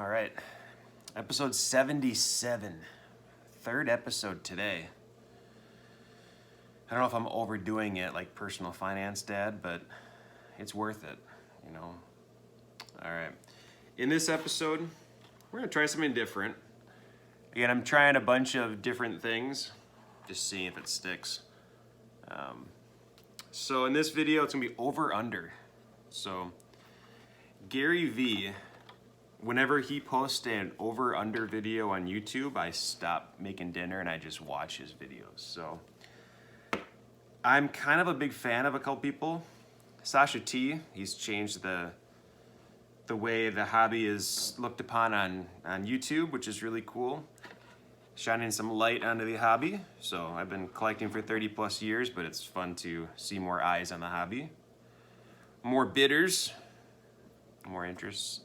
All right, episode 77, third episode today. I don't know if I'm overdoing it like personal finance dad, but it's worth it, you know. All right, in this episode, we're gonna try something different. Again, I'm trying a bunch of different things, just seeing if it sticks. So in this video, it's gonna be over under. So Gary V, whenever he posts an over under video on YouTube, I stop making dinner and I just watch his videos. So I'm kind of a big fan of a couple people. Sasha T, he's changed the way the hobby is looked upon on YouTube, which is really cool. Shining some light onto the hobby. So I've been collecting for 30 plus years, but it's fun to see more eyes on the hobby. More bidders, more interests.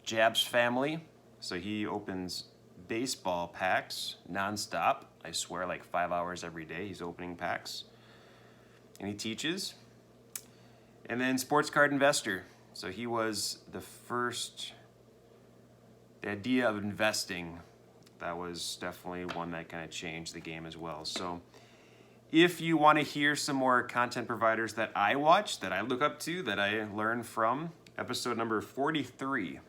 Jab's family, so he opens baseball packs nonstop. I swear, like 5 hours every day he's opening packs. And he teaches. And then Sports Card Investor. So he was the idea of investing, that was definitely one that kind of changed the game as well. So if you want to hear some more content providers that I watch, that I look up to, that I learn from, episode number 43,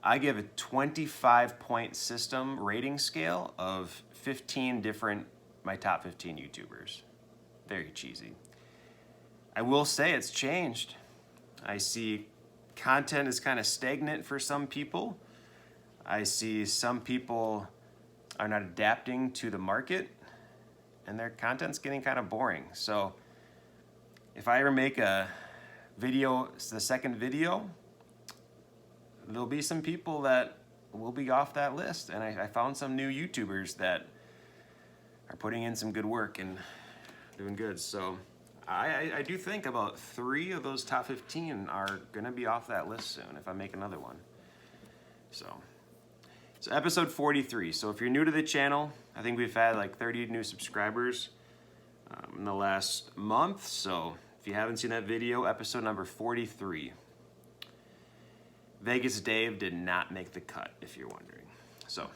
I give a 25-point system rating scale of 15 different, my top 15 YouTubers. Very cheesy. I will say it's changed. I see content is kind of stagnant for some people. I see some people are not adapting to the market and their content's getting kind of boring. So if I ever make a video, the second video, there'll be some people that will be off that list. And I found some new YouTubers that are putting in some good work and doing good. So I do think about 3 of those top 15 are gonna be off that list soon if I make another one. So episode 43. So if you're new to the channel, I think we've had like 30 new subscribers in the last month. So if you haven't seen that video, episode number 43. Vegas Dave did not make the cut, if you're wondering. So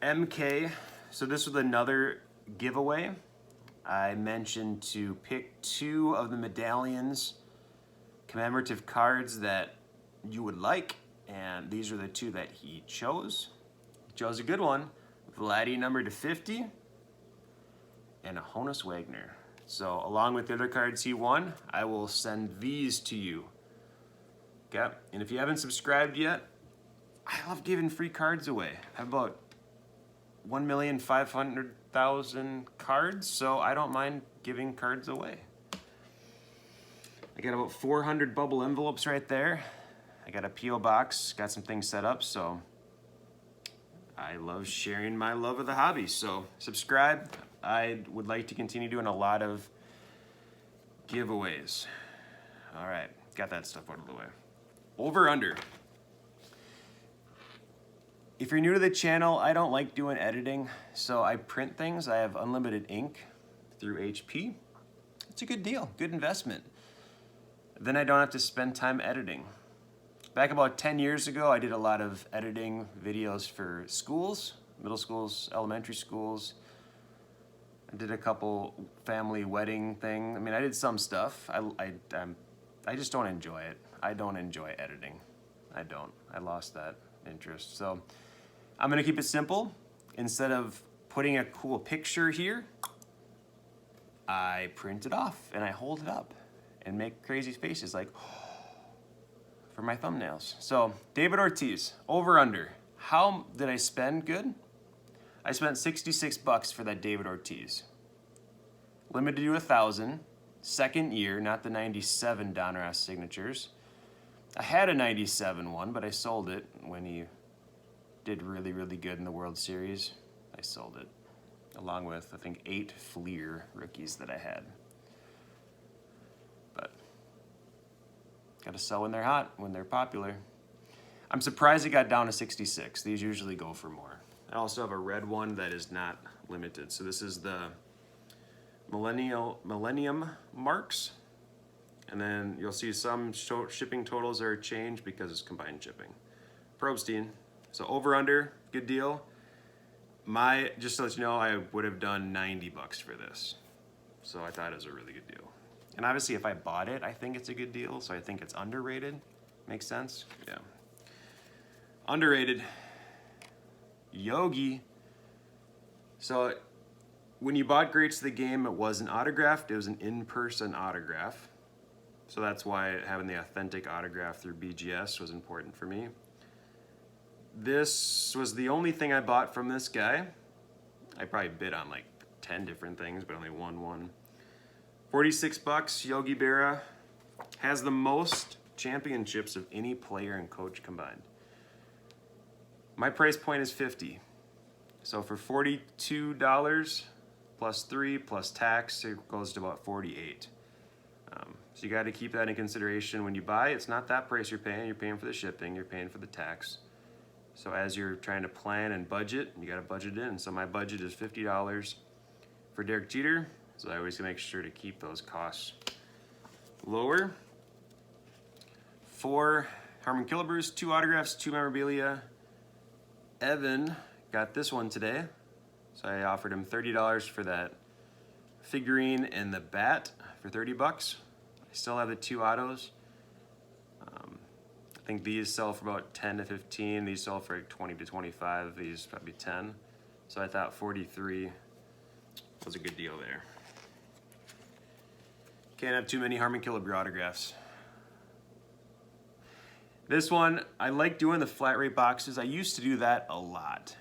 MK, so this was another giveaway. I mentioned to pick 2 of the medallions, commemorative cards that you would like, and these are the 2 that he chose. He chose a good one, Vladdy numbered to 50, and a Honus Wagner. So along with the other cards he won, I will send these to you. Okay, and if you haven't subscribed yet, I love giving free cards away. I have about 1,500,000 cards, so I don't mind giving cards away. I got about 400 bubble envelopes right there. I got a P.O. box, got some things set up, so I love sharing my love of the hobby. So subscribe. I would like to continue doing a lot of giveaways. All right, got that stuff out of the way. Over under. If you're new to the channel, I don't like doing editing, so I print things. I have unlimited ink through HP. It's a good deal, good investment. Then I don't have to spend time editing. Back about 10 years ago, I did a lot of editing videos for schools, middle schools, elementary schools. I did a couple family wedding thing. I mean, I did some stuff. I just don't enjoy it. I don't enjoy editing. I don't. I lost that interest. So I'm gonna keep it simple. Instead of putting a cool picture here, I print it off and I hold it up and make crazy faces like for my thumbnails. So David Ortiz, over under. How did I spend good? I spent 66 bucks for that David Ortiz. Limited to 1,000. Second year, not the 97 Donruss signatures. I had a 97 one, but I sold it when he did really, really good in the World Series. I sold it, along with, I think, 8 Fleer rookies that I had. But gotta sell when they're hot, when they're popular. I'm surprised it got down to 66. These usually go for more. I also have a red one that is not limited. So this is the Millennium Marks. And then you'll see some shipping totals are changed because it's combined shipping. Probstein. So over under, good deal. Just to let you know, I would have done 90 bucks for this. So I thought it was a really good deal. And obviously if I bought it, I think it's a good deal. So I think it's underrated. Makes sense? Yeah. Underrated. Yogi. So when you bought Greats of the Game, it wasn't autographed. It was an in-person autograph. So that's why having the authentic autograph through BGS was important for me. This was the only thing I bought from this guy. I probably bid on like 10 different things, but only won one. 46 bucks, Yogi Berra. Has the most championships of any player and coach combined. My price point is 50. So for $42 plus 3 plus tax, it goes to about 48. So you got to keep that in consideration when you buy. It's not that price you're paying. You're paying for the shipping. You're paying for the tax. So as you're trying to plan and budget, you got to budget in. So my budget is $50 for Derek Jeter. So I always make sure to keep those costs lower. 4 Harmon Killebrews, 2 autographs, 2 memorabilia. Evan got this one today. So I offered him $30 for that figurine and the bat for 30 bucks. I still have the 2 autos. I think these sell for about 10 to 15. These sell for like 20 to 25. These probably 10. So I thought 43 was a good deal there. Can't have too many Harmon Killebrew autographs. This one, I like doing the flat rate boxes. I used to do that a lot.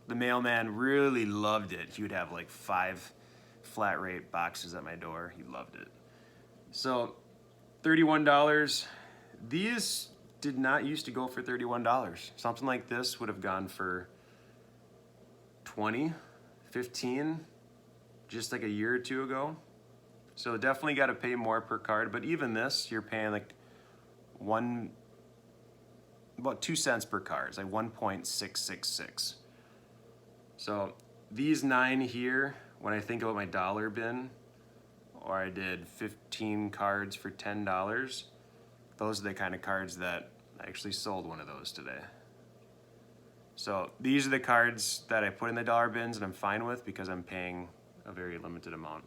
The mailman really loved it. He would have like 5 flat rate boxes at my door. He loved it. So $31. These did not used to go for $31. Something like this would have gone for 20, 15, just like a year or 2 ago. So definitely got to pay more per card. But even this, you're paying like about 2 cents per card. It's like 1.666. So these 9 here, when I think about my dollar bin, or I did 15 cards for $10, those are the kind of cards that I actually sold one of those today. So these are the cards that I put in the dollar bins and I'm fine with because I'm paying a very limited amount.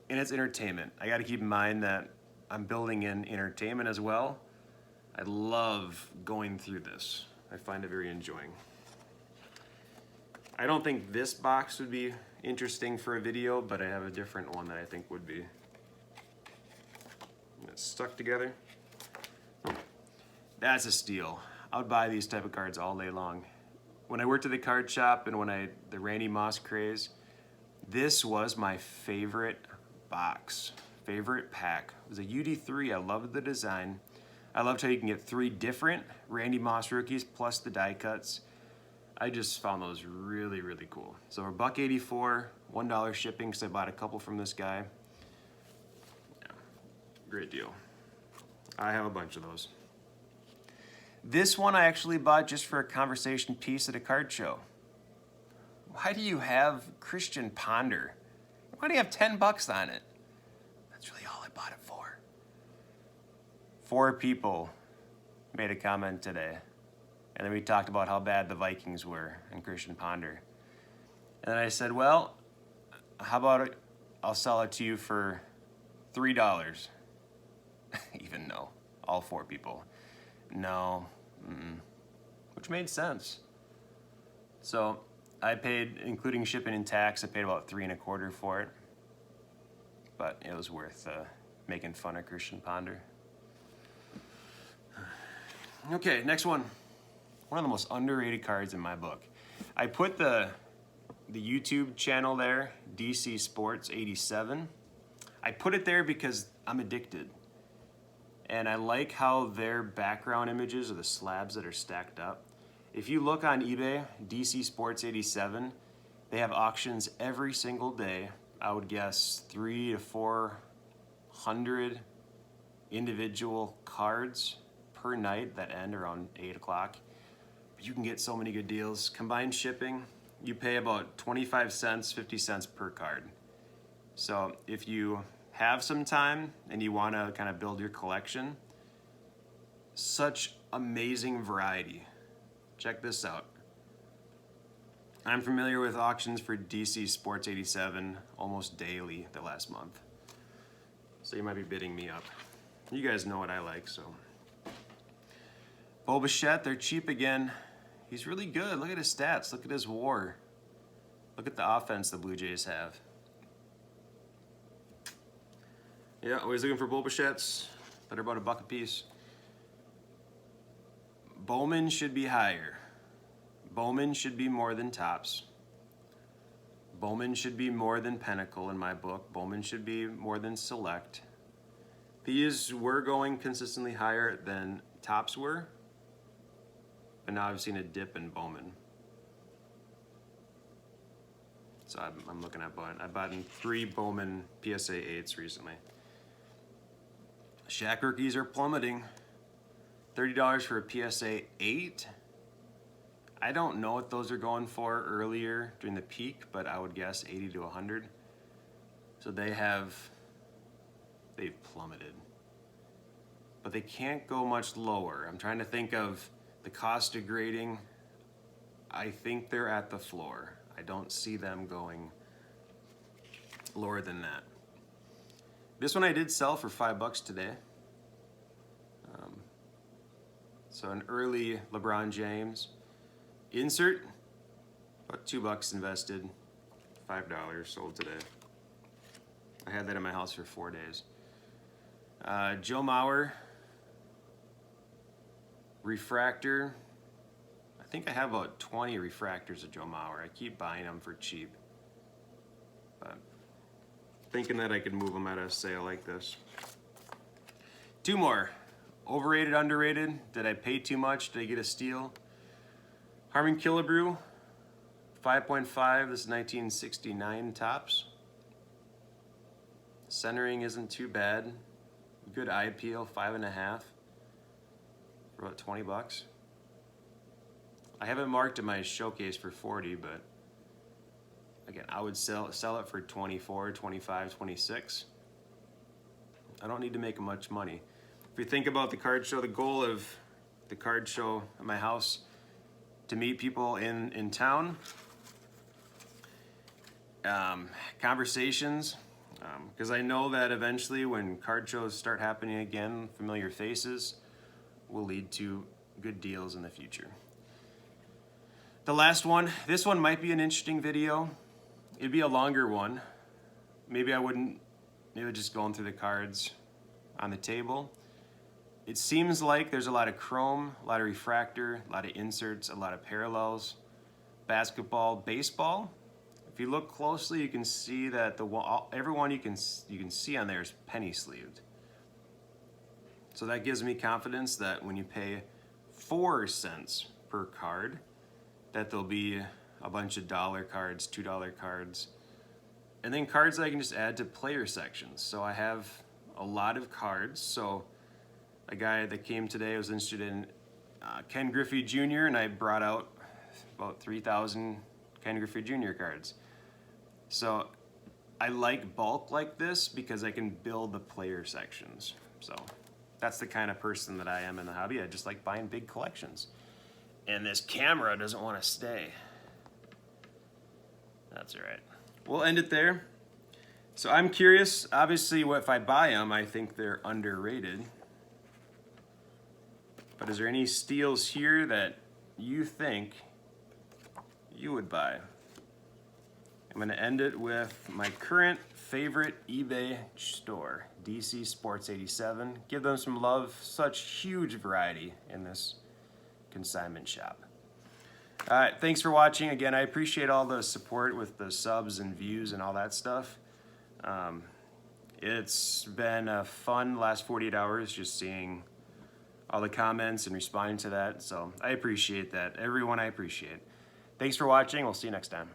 And it's entertainment. I got to keep in mind that I'm building in entertainment as well. I love going through this. I find it very enjoying. I don't think this box would be interesting for a video, but I have a different one that I think would be. It's stuck together. That's a steal. I would buy these type of cards all day long. When I worked at the card shop and the Randy Moss craze, this was my favorite box, favorite pack. It was a UD3. I loved the design. I loved how you can get 3 different Randy Moss rookies plus the die cuts. I just found those really, really cool. So for $1.84, $1 shipping because I bought a couple from this guy. Yeah, great deal. I have a bunch of those. This one I actually bought just for a conversation piece at a card show. Why do you have Christian Ponder? Why do you have 10 bucks on it? That's really all I bought it for. 4 people made a comment today. And then we talked about how bad the Vikings were and Christian Ponder. And then I said, well, how about I'll sell it to you for $3? Even no, all 4 people. No, which made sense. So I paid, including shipping and tax, I paid about $3.25 for it. But it was worth making fun of Christian Ponder. Okay, next one. One of the most underrated cards in my book. I put the YouTube channel there, DC Sports 87. I put it there because I'm addicted. And I like how their background images are the slabs that are stacked up. If you look on eBay, DC Sports 87, they have auctions every single day. I would guess 300 to 400 individual cards per night that end around 8 o'clock. You can get so many good deals. Combined shipping, you pay about 25 cents, 50 cents per card. So if you have some time and you want to kind of build your collection, such amazing variety. Check this out. I'm familiar with auctions for DC Sports 87 almost daily the last month. So you might be bidding me up. You guys know what I like, so. Bo Bichette, they're cheap again. He's really good. Look at his stats. Look at his WAR. Look at the offense the Blue Jays have. Yeah, always looking for Bo Bichettes that are about $1 a piece. Bowman should be higher. Bowman should be more than Topps. Bowman should be more than Pinnacle in my book. Bowman should be more than Select. These were going consistently higher than Topps were, but now I've seen a dip in Bowman. So I'm looking at buying. I bought in 3 Bowman PSA 8s recently. Shaq rookies are plummeting. $30 for a PSA 8. I don't know what those are going for earlier during the peak, but I would guess 80 to 100. So they've plummeted. But they can't go much lower. I'm trying to think of the cost of grading. I think they're at the floor. I don't see them going lower than that. This one I did sell for $5 today. So an early LeBron James insert, about $2 invested, $5 sold today. I had that in my house for 4 days. Joe Mauer refractor. I think I have about 20 refractors of Joe Mauer. I keep buying them for cheap, but thinking that I could move them at a sale like this. 2 more. Overrated, underrated. Did I pay too much? Did I get a steal? Harmon Killebrew, 5.5. This is 1969 Topps. Centering isn't too bad. Good eye appeal, 5.5 for about $20. I haven't marked in my showcase for 40, but again, I would sell it for 24, 25, 26. I don't need to make much money. If you think about the card show, the goal of the card show at my house to meet people in town, conversations, because I know that eventually when card shows start happening again, familiar faces will lead to good deals in the future. The last one, this one might be an interesting video. It'd be a longer one. Maybe just going through the cards on the table. It seems like there's a lot of chrome, a lot of refractor, a lot of inserts, a lot of parallels. Basketball, baseball. If you look closely, you can see that everyone you can see on there is penny sleeved. So that gives me confidence that when you pay 4 cents per card, that there'll be a bunch of $1 cards, $2 cards, and then cards that I can just add to player sections. So I have a lot of cards. So a guy that came today was interested in Ken Griffey Jr., and I brought out about 3,000 Ken Griffey Jr. cards. So I like bulk like this because I can build the player sections. So that's the kind of person that I am in the hobby. I just like buying big collections. And this camera doesn't want to stay. That's all right. We'll end it there. So I'm curious, obviously, if I buy them, I think they're underrated. But is there any steals here that you think you would buy? I'm going to end it with my current favorite eBay store, DC Sports 87. Give them some love. Such huge variety in this consignment shop. All right, thanks for watching. Again, I appreciate all the support with the subs and views and all that stuff. It's been a fun last 48 hours just seeing all the comments and responding to that. So I appreciate that. Everyone I appreciate. Thanks for watching. We'll see you next time.